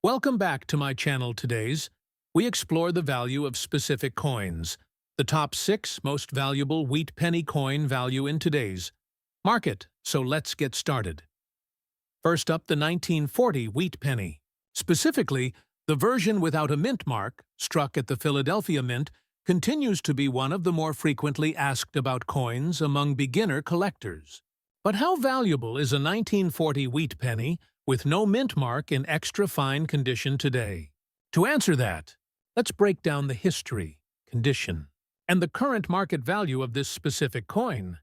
Welcome back to my channel. We explore the value of specific coins, the top 6 most valuable wheat penny coin value in today's market. So let's get started. First up, the 1940 wheat penny. Specifically, the version without a mint mark, struck at the Philadelphia Mint, continues to be one of the more frequently asked about coins among beginner collectors. But how valuable is a 1940 wheat penny with no mint mark in extra fine condition today? To answer that, let's break down the history, condition, and the current market value of this specific coin.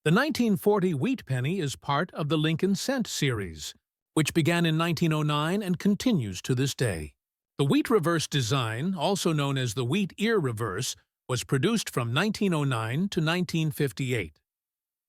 The 1940 wheat penny is part of the Lincoln cent series, which began in 1909 and continues to this day. The wheat reverse design, also known as the wheat ear reverse, was produced from 1909 to 1958.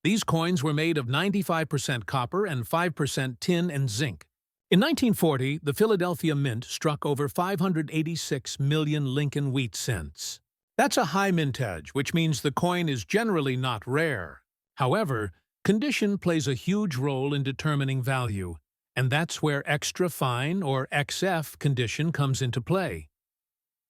These coins were made of 95% copper and 5% tin and zinc. In 1940, the Philadelphia Mint struck over 586 million Lincoln wheat cents. That's a high mintage, which means the coin is generally not rare. However, condition plays a huge role in determining value, and that's where extra fine or XF condition comes into play.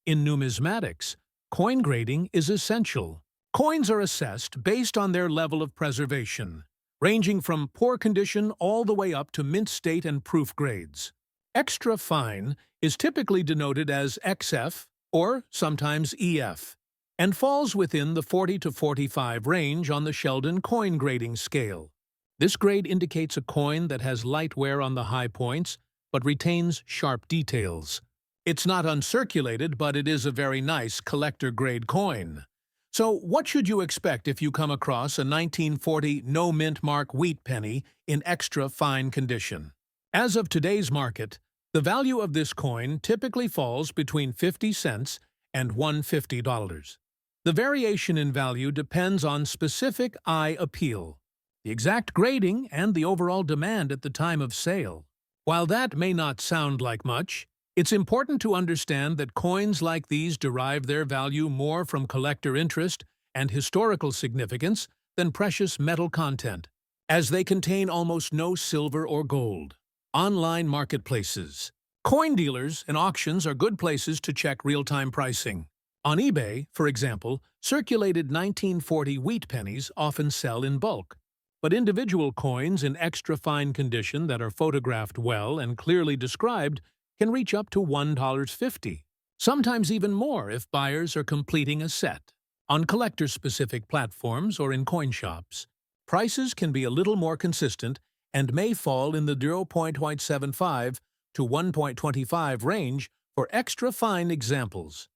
In numismatics, coin grading is essential. Coins are assessed based on their level of preservation, ranging from poor condition all the way up to mint state and proof grades. Extra fine is typically denoted as XF or sometimes EF, and falls within the 40 to 45 range on the Sheldon coin grading scale. This grade indicates a coin that has light wear on the high points, but retains sharp details. It's not uncirculated, but it is a very nice collector-grade coin. So what should you expect if you come across a 1940 no mint mark wheat penny in extra fine condition? As of today's market, the value of this coin typically falls between 50 cents and $150. The variation in value depends on specific eye appeal, the exact grading, and the overall demand at the time of sale. While that may not sound like much, it's important to understand that coins like these derive their value more from collector interest and historical significance than precious metal content, as they contain almost no silver or gold. Online marketplaces. Coin dealers and auctions are good places to check real-time pricing. On eBay, for example, circulated 1940 wheat pennies often sell in bulk, but individual coins in extra fine condition that are photographed well and clearly described can reach up to $1.50, sometimes even more if buyers are completing a set. On collector-specific platforms or in coin shops, prices can be a little more consistent and may fall in the 0.75 to 1.25 range for extra fine examples.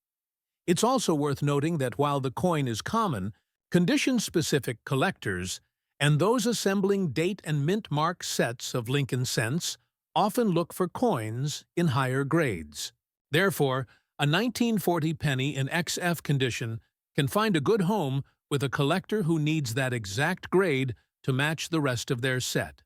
It's also worth noting that while the coin is common, condition-specific collectors and those assembling date and mint mark sets of Lincoln cents often look for coins in higher grades. Therefore, a 1940 penny in XF condition can find a good home with a collector who needs that exact grade to match the rest of their set.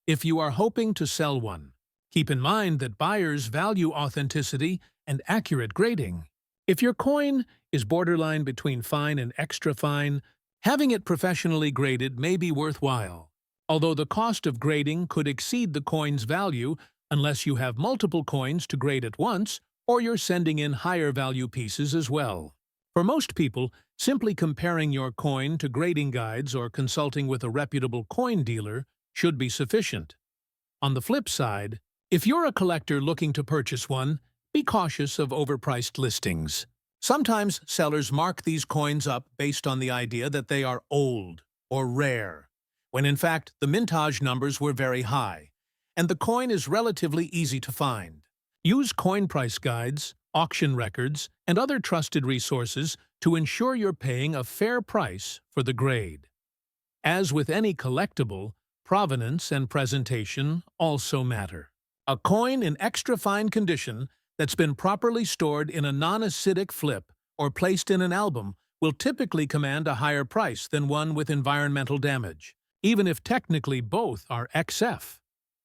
If you are hoping to sell one, keep in mind that buyers value authenticity and accurate grading. If your coin is borderline between fine and extra fine, having it professionally graded may be worthwhile, although the cost of grading could exceed the coin's value unless you have multiple coins to grade at once or you're sending in higher value pieces as well. For most people, simply comparing your coin to grading guides or consulting with a reputable coin dealer should be sufficient. On the flip side, if you're a collector looking to purchase one, be cautious of overpriced listings. Sometimes sellers mark these coins up based on the idea that they are old or rare, when in fact the mintage numbers were very high, and the coin is relatively easy to find. Use coin price guides, auction records, and other trusted resources to ensure you're paying a fair price for the grade. As with any collectible, provenance and presentation also matter. A coin in extra fine condition that's been properly stored in a non-acidic flip or placed in an album will typically command a higher price than one with environmental damage, even if technically both are XF.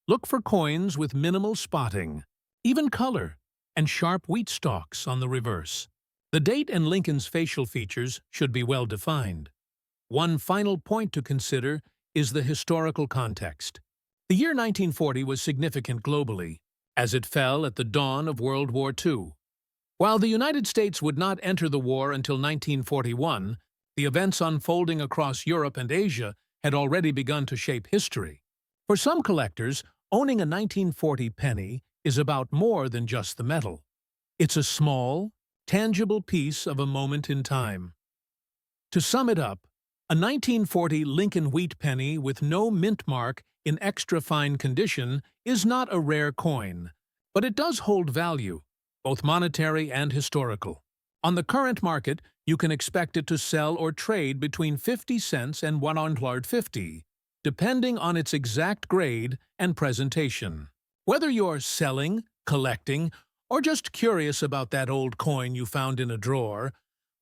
Look for coins with minimal spotting, even color, and sharp wheat stalks on the reverse. The date and Lincoln's facial features should be well defined. One final point to consider is the historical context. The year 1940 was significant globally. as it fell at the dawn of World War II. While the United States would not enter the war until 1941, the events unfolding across Europe and Asia had already begun to shape history. For some collectors, owning a 1940 penny is about more than just the metal. It's a small, tangible piece of a moment in time. To sum it up, a 1940 Lincoln wheat penny with no mint mark in extra fine condition is not a rare coin, but it does hold value, both monetary and historical. On the current market, you can expect it to sell or trade between 50 cents and $1.50, depending on its exact grade and presentation. Whether you're selling, collecting, or just curious about that old coin you found in a drawer,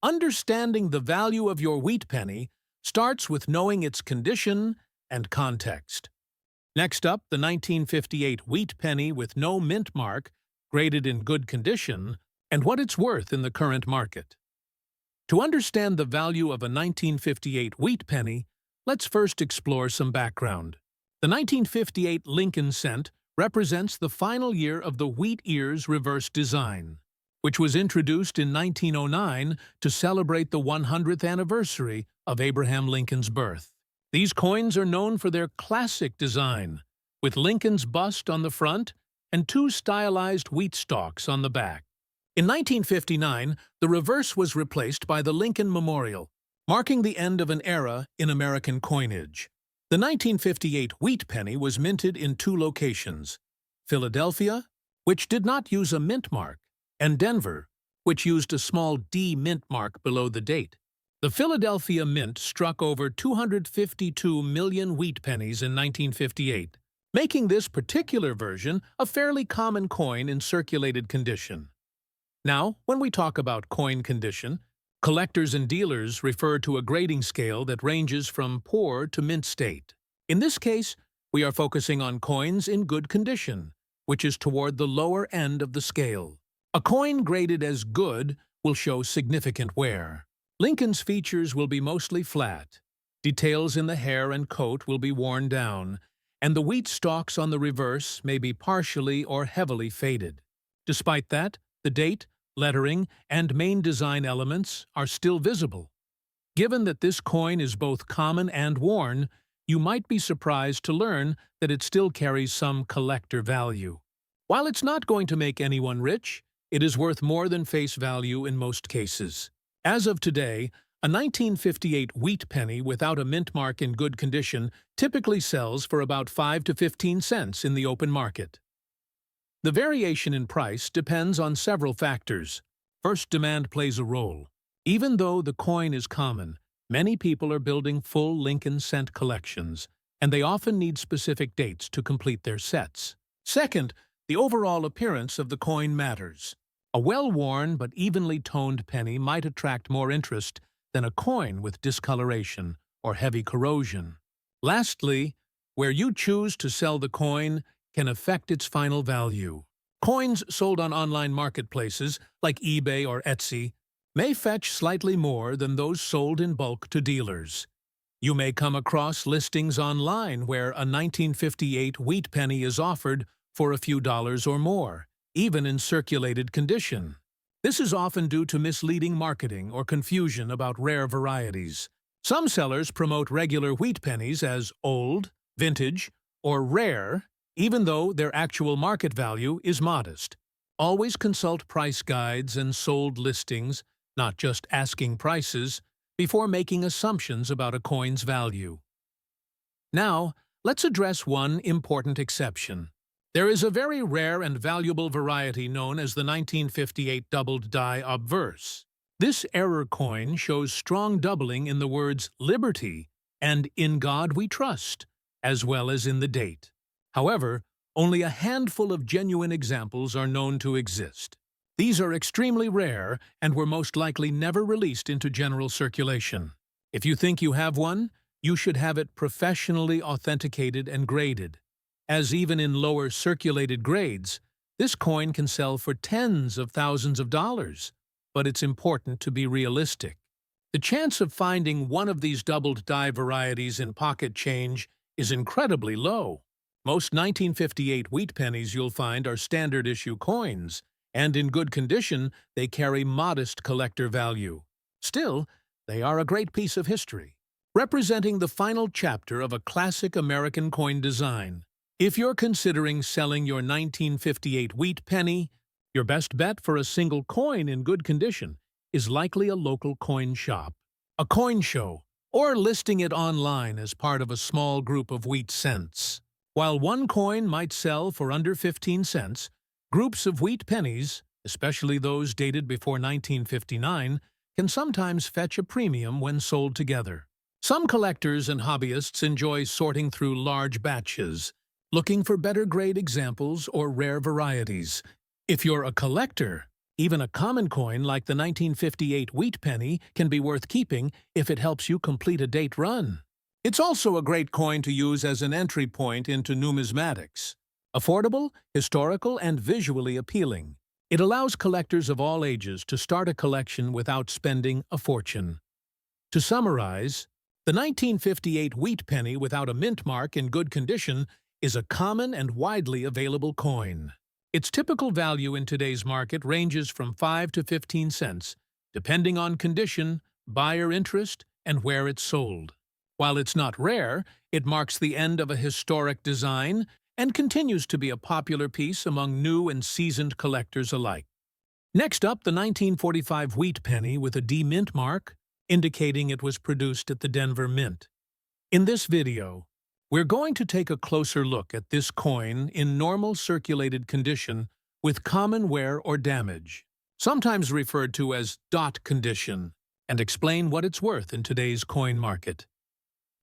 understanding the value of your wheat penny starts with knowing its condition and context. Next up, the 1958 wheat penny with no mint mark, graded in good condition, and what it's worth in the current market. To understand the value of a 1958 wheat penny, let's first explore some background. The 1958 Lincoln cent represents the final year of the wheat ears reverse design, which was introduced in 1909 to celebrate the 100th anniversary of Abraham Lincoln's birth. These coins are known for their classic design, with Lincoln's bust on the front and two stylized wheat stalks on the back. In 1959, the reverse was replaced by the Lincoln Memorial, marking the end of an era in American coinage. The 1958 wheat penny was minted in two locations: Philadelphia, which did not use a mint mark, and Denver, which used a small D mint mark below the date. The Philadelphia Mint struck over 252 million wheat pennies in 1958, making this particular version a fairly common coin in circulated condition. Now, when we talk about coin condition, collectors and dealers refer to a grading scale that ranges from poor to mint state. In this case, we are focusing on coins in good condition, which is toward the lower end of the scale. A coin graded as good will show significant wear. Lincoln's features will be mostly flat, details in the hair and coat will be worn down, and the wheat stalks on the reverse may be partially or heavily faded. Despite that, the date, lettering, and main design elements are still visible. Given that this coin is both common and worn, you might be surprised to learn that it still carries some collector value. While it's not going to make anyone rich, it is worth more than face value in most cases. As of today, a 1958 wheat penny without a mint mark in good condition typically sells for about 5 to 15 cents in the open market. The variation in price depends on several factors. First, demand plays a role. Even though the coin is common, many people are building full Lincoln cent collections, and they often need specific dates to complete their sets. Second, the overall appearance of the coin matters. A well-worn but evenly toned penny might attract more interest than a coin with discoloration or heavy corrosion. Lastly, where you choose to sell the coin can affect its final value. Coins sold on online marketplaces like eBay or Etsy may fetch slightly more than those sold in bulk to dealers. You may come across listings online where a 1958 wheat penny is offered for a few dollars or more, even in circulated condition. This is often due to misleading marketing or confusion about rare varieties. Some sellers promote regular wheat pennies as old, vintage, or rare, even though their actual market value is modest. Always consult price guides and sold listings, not just asking prices, before making assumptions about a coin's value. Now, let's address one important exception. There is a very rare and valuable variety known as the 1958 doubled die obverse. This error coin shows strong doubling in the words "Liberty" and "In God We Trust," as well as in the date. However, only a handful of genuine examples are known to exist. These are extremely rare and were most likely never released into general circulation. If you think you have one, you should have it professionally authenticated and graded, as even in lower circulated grades, this coin can sell for tens of thousands of dollars, but it's important to be realistic. The chance of finding one of these doubled die varieties in pocket change is incredibly low. Most 1958 wheat pennies you'll find are standard issue coins, and in good condition, they carry modest collector value. Still, they are a great piece of history, representing the final chapter of a classic American coin design. If you're considering selling your 1958 wheat penny, your best bet for a single coin in good condition is likely a local coin shop, a coin show, or listing it online as part of a small group of wheat cents. While one coin might sell for under 15 cents, groups of wheat pennies, especially those dated before 1959, can sometimes fetch a premium when sold together. Some collectors and hobbyists enjoy sorting through large batches, looking for better-grade examples or rare varieties. If you're a collector, even a common coin like the 1958 wheat penny can be worth keeping if it helps you complete a date run. It's also a great coin to use as an entry point into numismatics. Affordable, historical, and visually appealing, it allows collectors of all ages to start a collection without spending a fortune. To summarize, the 1958 wheat penny without a mint mark in good condition is a common and widely available coin. Its typical value in today's market ranges from 5 to 15 cents, depending on condition, buyer interest, and where it's sold. While it's not rare, it marks the end of a historic design and continues to be a popular piece among new and seasoned collectors alike. Next up, the 1945 wheat penny with a D mint mark, indicating it was produced at the Denver Mint. In this video, we're going to take a closer look at this coin in normal circulated condition with common wear or damage, sometimes referred to as dot condition, and explain what it's worth in today's coin market.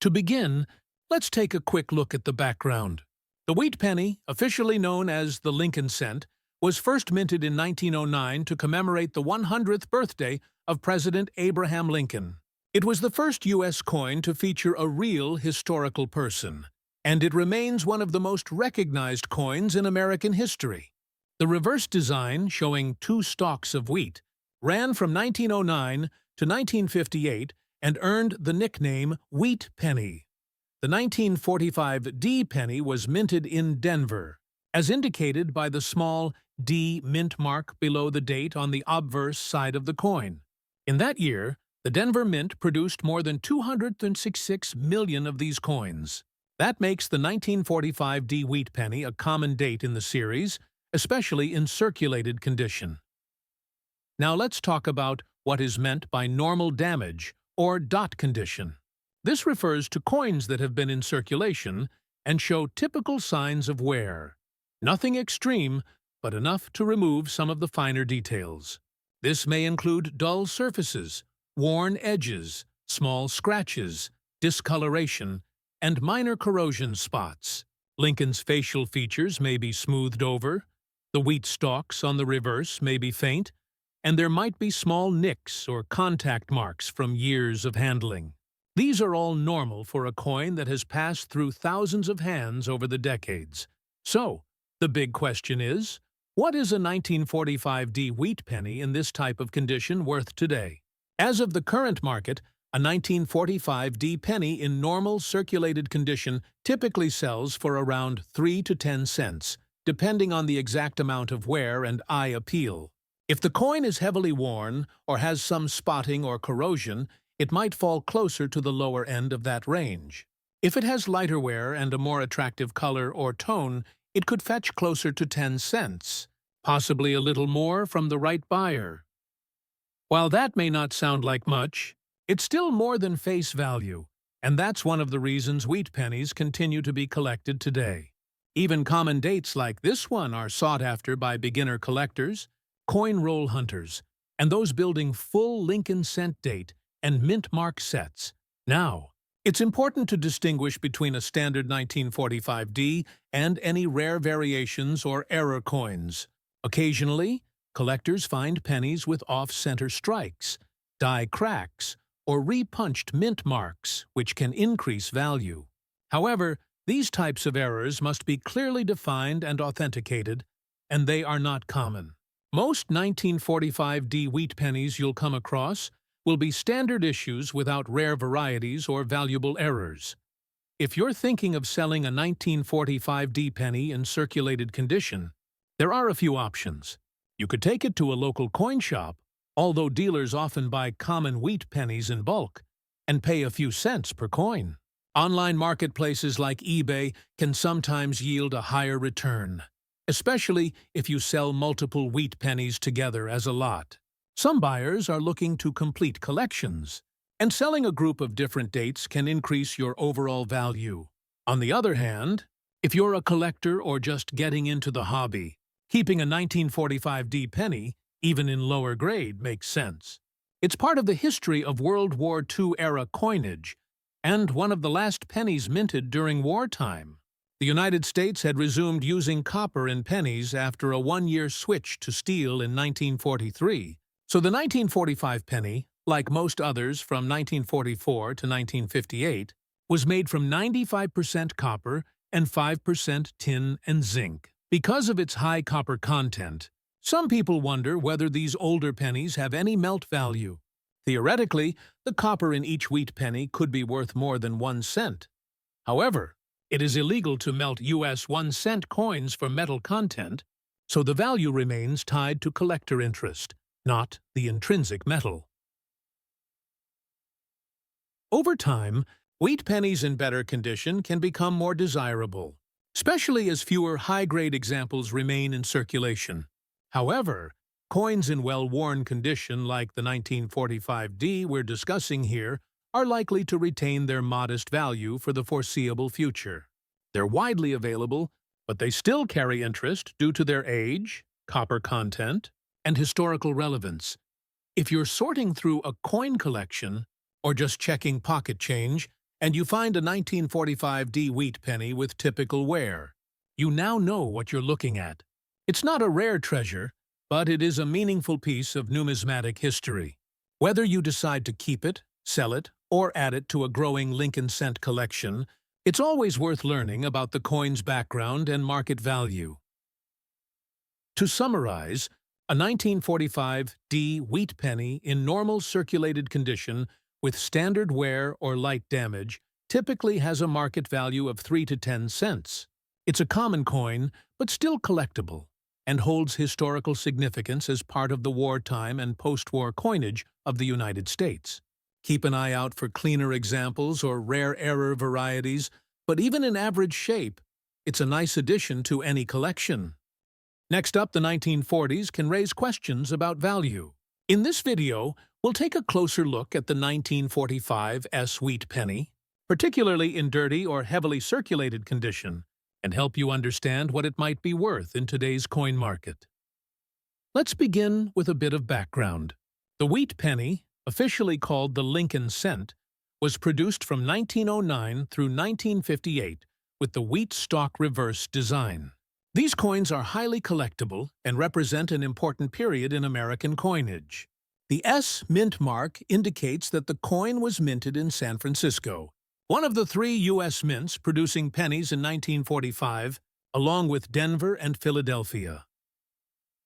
To begin, let's take a quick look at the background. The wheat penny, officially known as the Lincoln cent, was first minted in 1909 to commemorate the 100th birthday of President Abraham Lincoln. It was the first U.S. coin to feature a real historical person, and it remains one of the most recognized coins in American history. The reverse design, showing two stalks of wheat, ran from 1909 to 1958 and earned the nickname Wheat Penny. The 1945 D penny was minted in Denver, as indicated by the small D mint mark below the date on the obverse side of the coin. In that year, the Denver Mint produced more than 266 million of these coins. That makes the 1945 D wheat penny a common date in the series, especially in circulated condition. Now let's talk about what is meant by normal damage or dot condition. This refers to coins that have been in circulation and show typical signs of wear. Nothing extreme, but enough to remove some of the finer details. This may include dull surfaces, worn edges, small scratches, discoloration, and minor corrosion spots. Lincoln's facial features may be smoothed over, the wheat stalks on the reverse may be faint, and there might be small nicks or contact marks from years of handling. These are all normal for a coin that has passed through thousands of hands over the decades. So, the big question is, what is a 1945 D wheat penny in this type of condition worth today? As of the current market, a 1945 D penny in normal circulated condition typically sells for around 3 to 10 cents, depending on the exact amount of wear and eye appeal. If the coin is heavily worn or has some spotting or corrosion, it might fall closer to the lower end of that range. If it has lighter wear and a more attractive color or tone, it could fetch closer to 10 cents, possibly a little more from the right buyer. While that may not sound like much, it's still more than face value, and that's one of the reasons wheat pennies continue to be collected today. Even common dates like this one are sought after by beginner collectors, coin roll hunters, and those building full Lincoln cent date and mint mark sets. Now, it's important to distinguish between a standard 1945 D and any rare variations or error coins. Occasionally, collectors find pennies with off-center strikes, die cracks, or repunched mint marks, which can increase value. However, these types of errors must be clearly defined and authenticated, and they are not common. Most 1945 D wheat pennies you'll come across will be standard issues without rare varieties or valuable errors. If you're thinking of selling a 1945 D penny in circulated condition, there are a few options. You could take it to a local coin shop, although dealers often buy common wheat pennies in bulk, and pay a few cents per coin. Online marketplaces like eBay can sometimes yield a higher return, especially if you sell multiple wheat pennies together as a lot. Some buyers are looking to complete collections, and selling a group of different dates can increase your overall value. On the other hand, if you're a collector or just getting into the hobby, keeping a 1945 D penny, even in lower grade, makes sense. It's part of the history of World War II-era coinage, and one of the last pennies minted during wartime. The United States had resumed using copper in pennies after a one-year switch to steel in 1943, so the 1945 penny, like most others from 1944 to 1958, was made from 95% copper and 5% tin and zinc. Because of its high copper content, some people wonder whether these older pennies have any melt value. Theoretically, the copper in each wheat penny could be worth more than 1 cent. However, it is illegal to melt US 1-cent coins for metal content, so the value remains tied to collector interest, not the intrinsic metal. Over time, wheat pennies in better condition can become more desirable, especially as fewer high-grade examples remain in circulation. However, coins in well-worn condition like the 1945 D we're discussing here are likely to retain their modest value for the foreseeable future. They're widely available, but they still carry interest due to their age, copper content, and historical relevance. If you're sorting through a coin collection, or just checking pocket change, and you find a 1945 D wheat penny with typical wear, you now know what you're looking at. It's not a rare treasure, but it is a meaningful piece of numismatic history. Whether you decide to keep it, sell it, or add it to a growing Lincoln cent collection, it's always worth learning about the coin's background and market value. To summarize, a 1945 D wheat penny in normal circulated condition with standard wear or light damage typically has a market value of 3 to 10 cents. It's a common coin, but still collectible, and holds historical significance as part of the wartime and post-war coinage of the United States. Keep an eye out for cleaner examples or rare error varieties, but even in average shape, it's a nice addition to any collection. Next up, the 1940s can raise questions about value. In this video, we'll take a closer look at the 1945 S wheat penny, particularly in dirty or heavily circulated condition, and help you understand what it might be worth in today's coin market. Let's begin with a bit of background. The wheat penny, officially called the Lincoln cent, was produced from 1909 through 1958 with the wheat stalk reverse design. These coins are highly collectible and represent an important period in American coinage. The S mint mark indicates that the coin was minted in San Francisco, one of the 3 U.S. mints producing pennies in 1945, along with Denver and Philadelphia.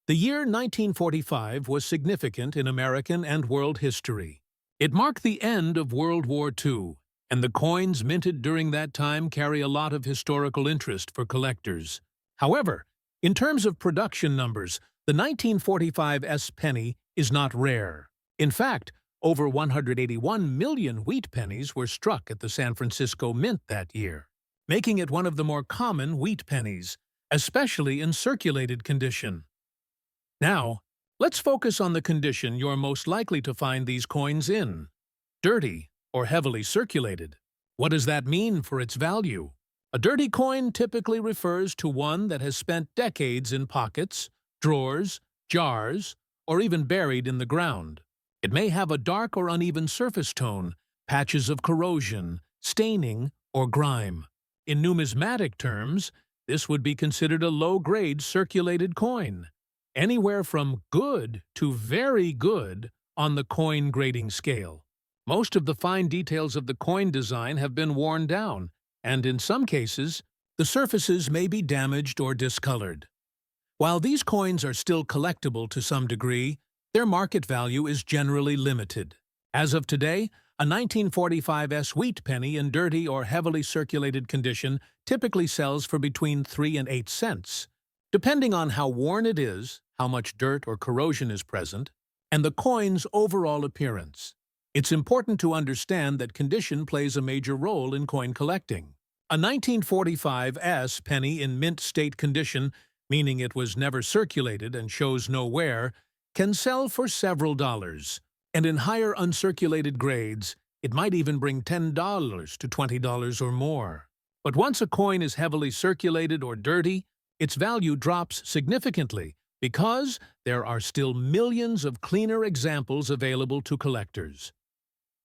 The year 1945 was significant in American and world history. It marked the end of World War II, and the coins minted during that time carry a lot of historical interest for collectors. However, in terms of production numbers, the 1945 S penny is not rare. In fact, over 181 million wheat pennies were struck at the San Francisco Mint that year, making it one of the more common wheat pennies, especially in circulated condition. Now, let's focus on the condition you're most likely to find these coins in: dirty or heavily circulated. What does that mean for its value? A dirty coin typically refers to one that has spent decades in pockets, drawers, jars, or even buried in the ground. It may have a dark or uneven surface tone, patches of corrosion, staining, or grime. In numismatic terms, this would be considered a low-grade circulated coin, anywhere from good to very good on the coin grading scale. Most of the fine details of the coin design have been worn down, and in some cases, the surfaces may be damaged or discolored. While these coins are still collectible to some degree, their market value is generally limited. As of today, A 1945 wheat penny in dirty or heavily circulated condition typically sells for between 3 and 8 cents. Depending on how worn it is, how much dirt or corrosion is present, and the coin's overall appearance. It's important to understand that condition plays a major role in coin collecting. A 1945 penny in mint state condition, meaning it was never circulated and shows no wear, can sell for several dollars. And in higher uncirculated grades, it might even bring $10 to $20 or more. But once a coin is heavily circulated or dirty, its value drops significantly because there are still millions of cleaner examples available to collectors.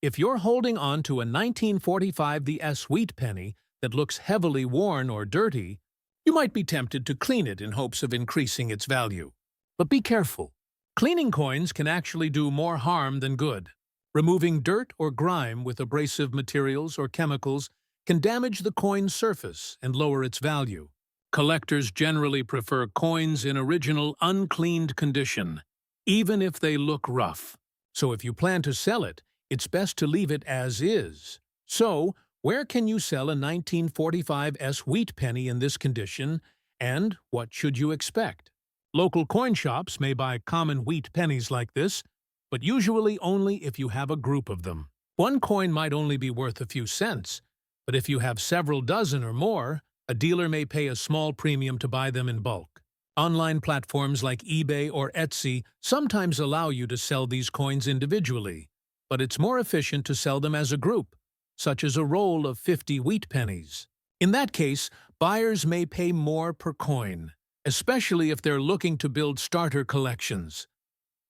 If you're holding on to a 1945 wheat penny that looks heavily worn or dirty, you might be tempted to clean it in hopes of increasing its value. But be careful. Cleaning coins can actually do more harm than good. Removing dirt or grime with abrasive materials or chemicals can damage the coin's surface and lower its value. Collectors generally prefer coins in original, uncleaned condition, even if they look rough. So if you plan to sell it, it's best to leave it as is. So, where can you sell a 1945 wheat penny in this condition, and what should you expect? Local coin shops may buy common wheat pennies like this, but usually only if you have a group of them. One coin might only be worth a few cents, but if you have several dozen or more, a dealer may pay a small premium to buy them in bulk. Online platforms like eBay or Etsy sometimes allow you to sell these coins individually, but it's more efficient to sell them as a group, such as a roll of 50 wheat pennies. In that case, buyers may pay more per coin, especially if they're looking to build starter collections.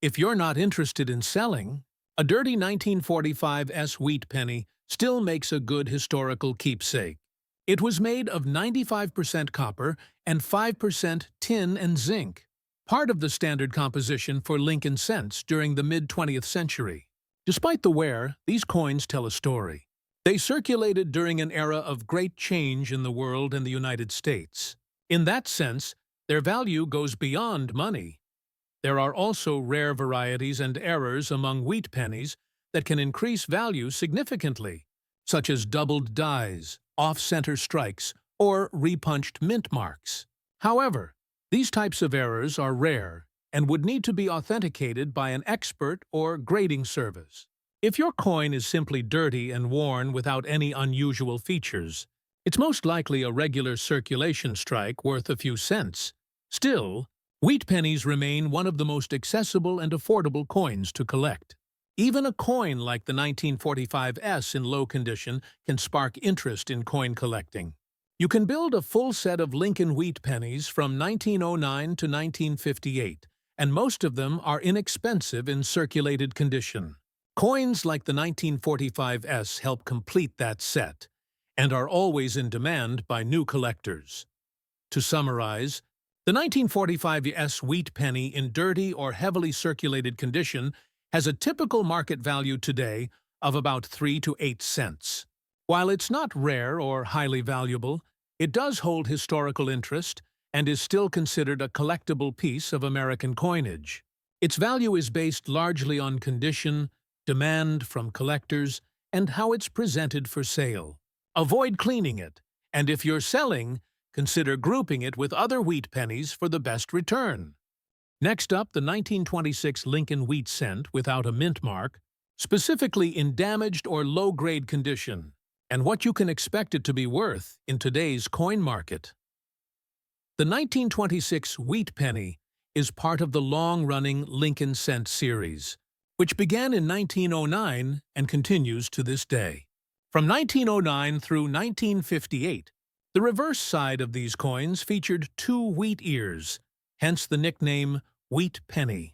If you're not interested in selling, a dirty 1945 wheat penny still makes a good historical keepsake. It was made of 95% copper and 5% tin and zinc, part of the standard composition for Lincoln cents during the mid-20th century. Despite the wear, these coins tell a story. They circulated during an era of great change in the world and the United States. In that sense, their value goes beyond money. There are also rare varieties and errors among wheat pennies that can increase value significantly, such as doubled dies, off-center strikes, or repunched mint marks. However, these types of errors are rare and would need to be authenticated by an expert or grading service. If your coin is simply dirty and worn without any unusual features, it's most likely a regular circulation strike worth a few cents. Still, wheat pennies remain one of the most accessible and affordable coins to collect. Even a coin like the 1945 in low condition can spark interest in coin collecting. You can build a full set of Lincoln wheat pennies from 1909 to 1958, and most of them are inexpensive in circulated condition. Coins like the 1945 help complete that set, and are always in demand by new collectors. To summarize, the 1945 wheat penny in dirty or heavily circulated condition has a typical market value today of about 3 to 8 cents. While it's not rare or highly valuable, it does hold historical interest and is still considered a collectible piece of American coinage. Its value is based largely on condition, demand from collectors, and how it's presented for sale. Avoid cleaning it, and if you're selling, consider grouping it with other wheat pennies for the best return. Next up, the 1926 Lincoln wheat cent without a mint mark, specifically in damaged or low-grade condition, and what you can expect it to be worth in today's coin market. The 1926 wheat penny is part of the long-running Lincoln cent series, which began in 1909 and continues to this day. From 1909 through 1958, the reverse side of these coins featured 2 wheat ears, hence the nickname Wheat Penny.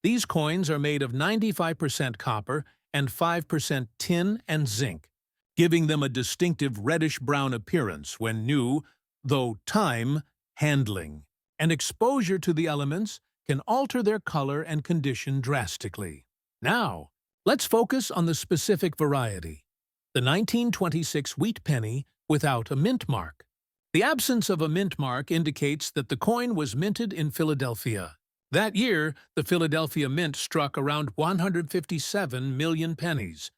These coins are made of 95% copper and 5% tin and zinc, giving them a distinctive reddish-brown appearance when new, though time, handling and exposure to the elements can alter their color and condition drastically. Now, let's focus on the specific variety, the 1926 wheat penny without a mint mark. The absence of a mint mark indicates that the coin was minted in Philadelphia. That year, the Philadelphia Mint struck around 157 million pennies,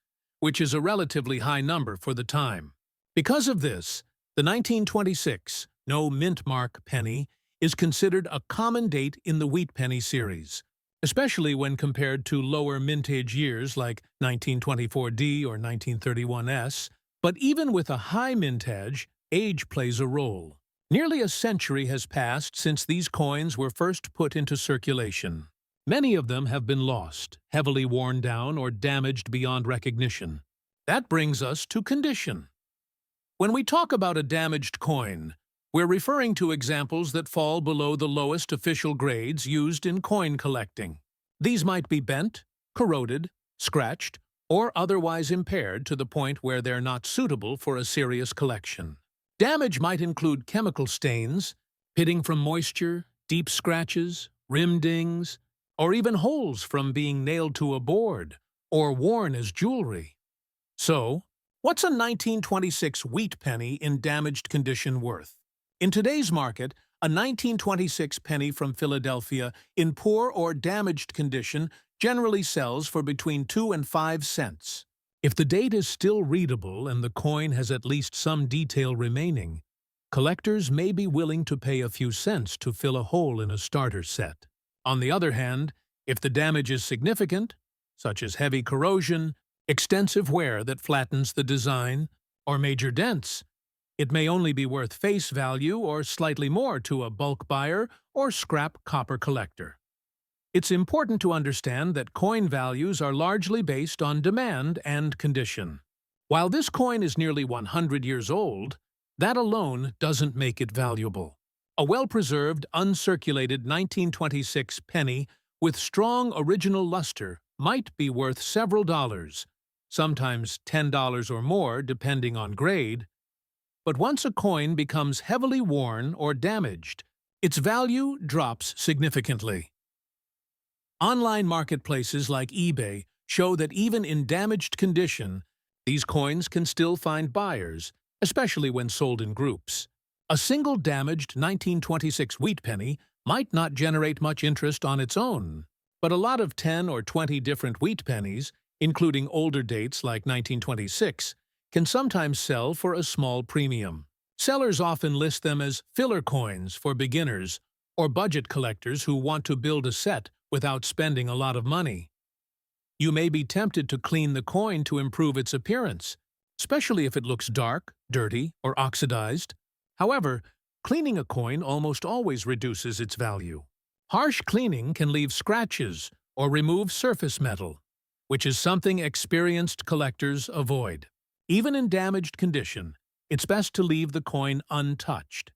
which is a relatively high number for the time. Because of this, the 1926 no mint mark penny is considered a common date in the Wheat Penny series, especially when compared to lower mintage years like 1924D or 1931S. But even with a high mintage, age plays a role. Nearly a century has passed since these coins were first put into circulation. Many of them have been lost, heavily worn down, or damaged beyond recognition. That brings us to condition. When we talk about a damaged coin, we're referring to examples that fall below the lowest official grades used in coin collecting. These might be bent, corroded, scratched, or otherwise impaired to the point where they're not suitable for a serious collection. Damage might include chemical stains, pitting from moisture, deep scratches, rim dings, or even holes from being nailed to a board or worn as jewelry. So, what's a 1926 wheat penny in damaged condition worth? In today's market, a 1926 penny from Philadelphia in poor or damaged condition generally sells for between 2 and 5 cents. If the date is still readable and the coin has at least some detail remaining, collectors may be willing to pay a few cents to fill a hole in a starter set. On the other hand, if the damage is significant, such as heavy corrosion, extensive wear that flattens the design, or major dents, it may only be worth face value or slightly more to a bulk buyer or scrap copper collector. It's important to understand that coin values are largely based on demand and condition. While this coin is nearly 100 years old, that alone doesn't make it valuable. A well-preserved, uncirculated 1926 penny with strong original luster might be worth several dollars, sometimes $10 or more depending on grade. But once a coin becomes heavily worn or damaged, its value drops significantly. Online marketplaces like eBay show that even in damaged condition, these coins can still find buyers, especially when sold in groups. A single damaged 1926 wheat penny might not generate much interest on its own, but a lot of 10 or 20 different wheat pennies, including older dates like 1926, can sometimes sell for a small premium. Sellers often list them as filler coins for beginners or budget collectors who want to build a set without spending a lot of money. You may be tempted to clean the coin to improve its appearance, especially if it looks dark, dirty, or oxidized. However, cleaning a coin almost always reduces its value. Harsh cleaning can leave scratches or remove surface metal, which is something experienced collectors avoid. Even in damaged condition, it's best to leave the coin untouched.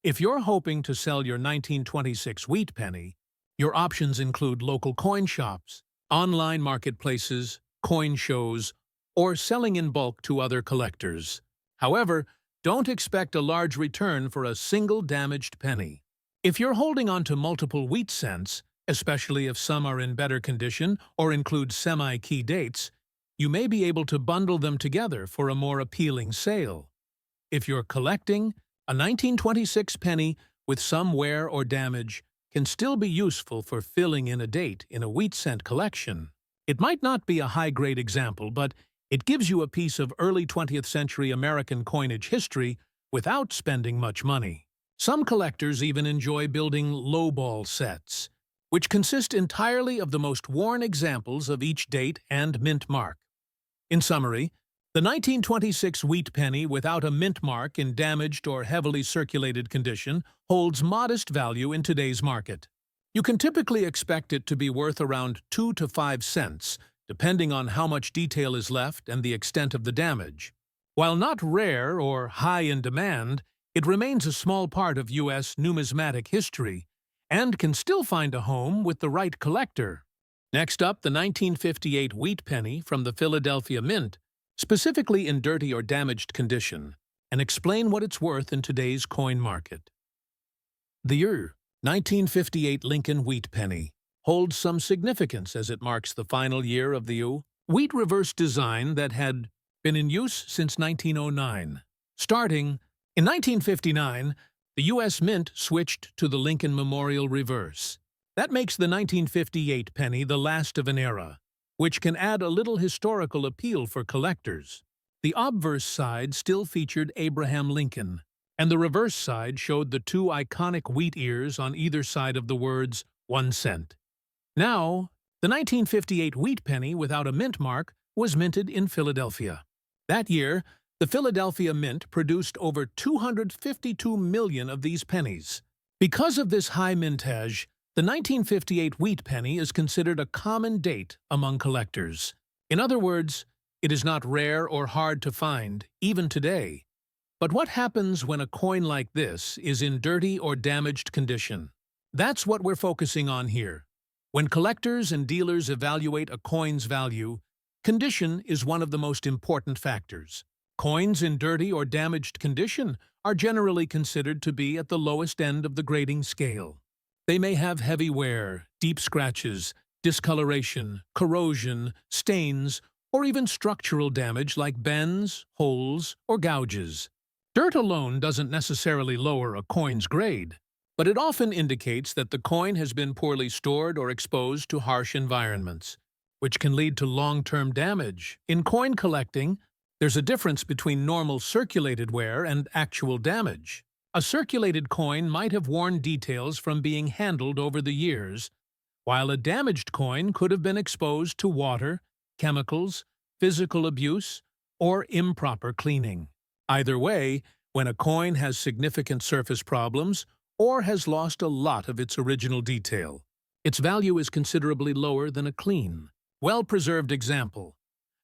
If you're hoping to sell your 1926 wheat penny, your options include local coin shops, online marketplaces, coin shows, or selling in bulk to other collectors. However, don't expect a large return for a single damaged penny. If you're holding on to multiple wheat cents, especially if some are in better condition or include semi-key dates, you may be able to bundle them together for a more appealing sale. If you're collecting, a 1926 penny with some wear or damage can still be useful for filling in a date in a wheat cent collection. It might not be a high-grade example, but it gives you a piece of early 20th century American coinage history without spending much money. Some collectors even enjoy building lowball sets, which consist entirely of the most worn examples of each date and mint mark. In summary, the 1926 wheat penny without a mint mark in damaged or heavily circulated condition holds modest value in today's market. You can typically expect it to be worth around 2 to 5 cents, depending on how much detail is left and the extent of the damage. While not rare or high in demand, it remains a small part of U.S. numismatic history and can still find a home with the right collector. Next up, the 1958 wheat penny from the Philadelphia Mint, specifically in dirty or damaged condition, and explain what it's worth in today's coin market. The year 1958 Lincoln wheat penny holds some significance as it marks the final year of the wheat reverse design that had been in use since 1909. Starting in 1959, the U.S. Mint switched to the Lincoln Memorial reverse. That makes the 1958 penny the last of an era, which can add a little historical appeal for collectors. The obverse side still featured Abraham Lincoln, and the reverse side showed the two iconic wheat ears on either side of the words 1 cent. Now, the 1958 wheat penny without a mint mark was minted in Philadelphia. That year, the Philadelphia Mint produced over 252 million of these pennies. Because of this high mintage, the 1958 wheat penny is considered a common date among collectors. In other words, it is not rare or hard to find, even today. But what happens when a coin like this is in dirty or damaged condition? That's what we're focusing on here. When collectors and dealers evaluate a coin's value, condition is one of the most important factors. Coins in dirty or damaged condition are generally considered to be at the lowest end of the grading scale. They may have heavy wear, deep scratches, discoloration, corrosion, stains, or even structural damage like bends, holes, or gouges. Dirt alone doesn't necessarily lower a coin's grade, but it often indicates that the coin has been poorly stored or exposed to harsh environments, which can lead to long-term damage. In coin collecting, there's a difference between normal circulated wear and actual damage. A circulated coin might have worn details from being handled over the years, while a damaged coin could have been exposed to water, chemicals, physical abuse, or improper cleaning. Either way, when a coin has significant surface problems or has lost a lot of its original detail, its value is considerably lower than a clean, well-preserved example.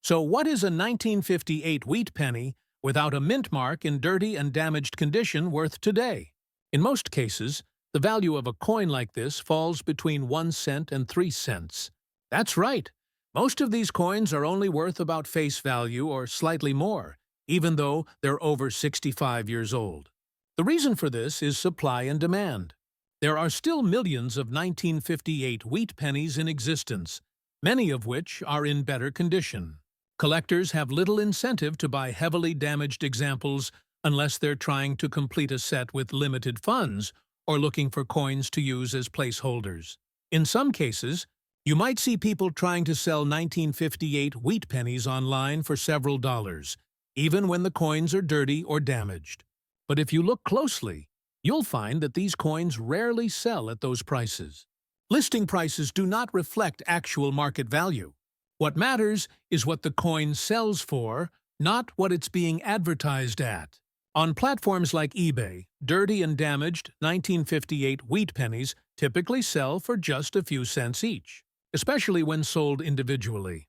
So what is a 1958 wheat penny without a mint mark in dirty and damaged condition worth today? In most cases, the value of a coin like this falls between 1 cent and 3 cents. That's right. Most of these coins are only worth about face value or slightly more, even though they're over 65 years old. The reason for this is supply and demand. There are still millions of 1958 wheat pennies in existence, many of which are in better condition. Collectors have little incentive to buy heavily damaged examples unless they're trying to complete a set with limited funds or looking for coins to use as placeholders. In some cases, you might see people trying to sell 1958 wheat pennies online for several dollars, even when the coins are dirty or damaged. But if you look closely, you'll find that these coins rarely sell at those prices. Listing prices do not reflect actual market value. What matters is what the coin sells for, not what it's being advertised at. On platforms like eBay, dirty and damaged 1958 wheat pennies typically sell for just a few cents each, especially when sold individually.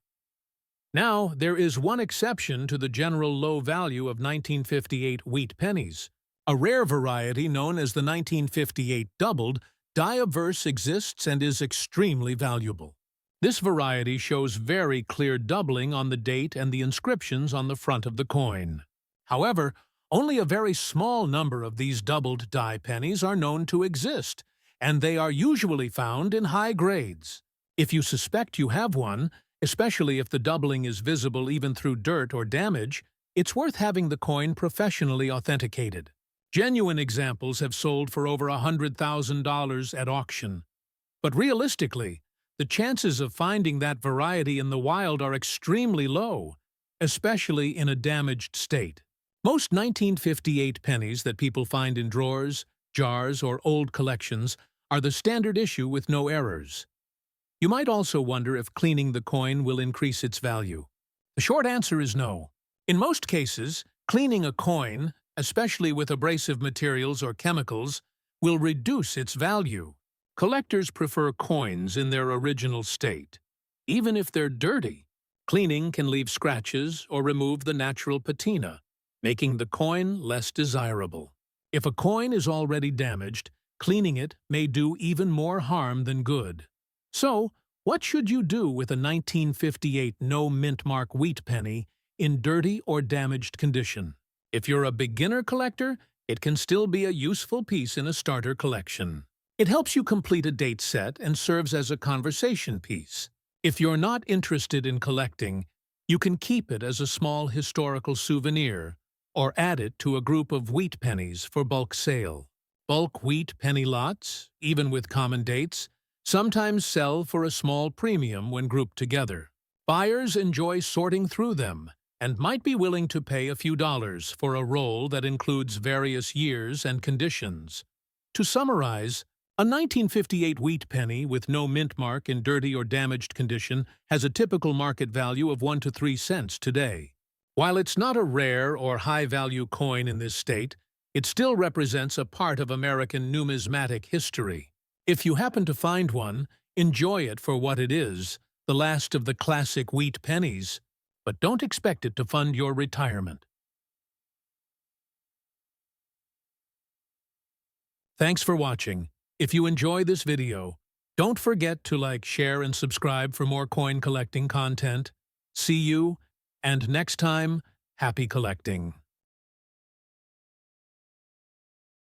Now, there is one exception to the general low value of 1958 wheat pennies. A rare variety known as the 1958 doubled die-averse exists and is extremely valuable. This variety shows very clear doubling on the date and the inscriptions on the front of the coin. However, only a very small number of these doubled die pennies are known to exist, and they are usually found in high grades. If you suspect you have one, especially if the doubling is visible even through dirt or damage, it's worth having the coin professionally authenticated. Genuine examples have sold for over $100,000 at auction. But realistically, the chances of finding that variety in the wild are extremely low, especially in a damaged state. Most 1958 pennies that people find in drawers, jars, or old collections are the standard issue with no errors. You might also wonder if cleaning the coin will increase its value. The short answer is no. In most cases, cleaning a coin, especially with abrasive materials or chemicals, will reduce its value. Collectors prefer coins in their original state. Even if they're dirty, cleaning can leave scratches or remove the natural patina, making the coin less desirable. If a coin is already damaged, cleaning it may do even more harm than good. So, what should you do with a 1958 no mint mark wheat penny in dirty or damaged condition? If you're a beginner collector, it can still be a useful piece in a starter collection. It helps you complete a date set and serves as a conversation piece. If you're not interested in collecting, you can keep it as a small historical souvenir or add it to a group of wheat pennies for bulk sale. Bulk wheat penny lots, even with common dates, sometimes sell for a small premium when grouped together. Buyers enjoy sorting through them and might be willing to pay a few dollars for a roll that includes various years and conditions. To summarize, a 1958 wheat penny with no mint mark in dirty or damaged condition has a typical market value of 1 to 3 cents today. While it's not a rare or high-value coin in this state, it still represents a part of American numismatic history. If you happen to find one, enjoy it for what it is, the last of the classic wheat pennies, but don't expect it to fund your retirement. Thanks for watching. If you enjoy this video, don't forget to like, share, and subscribe for more coin collecting content. See you, and next time, happy collecting.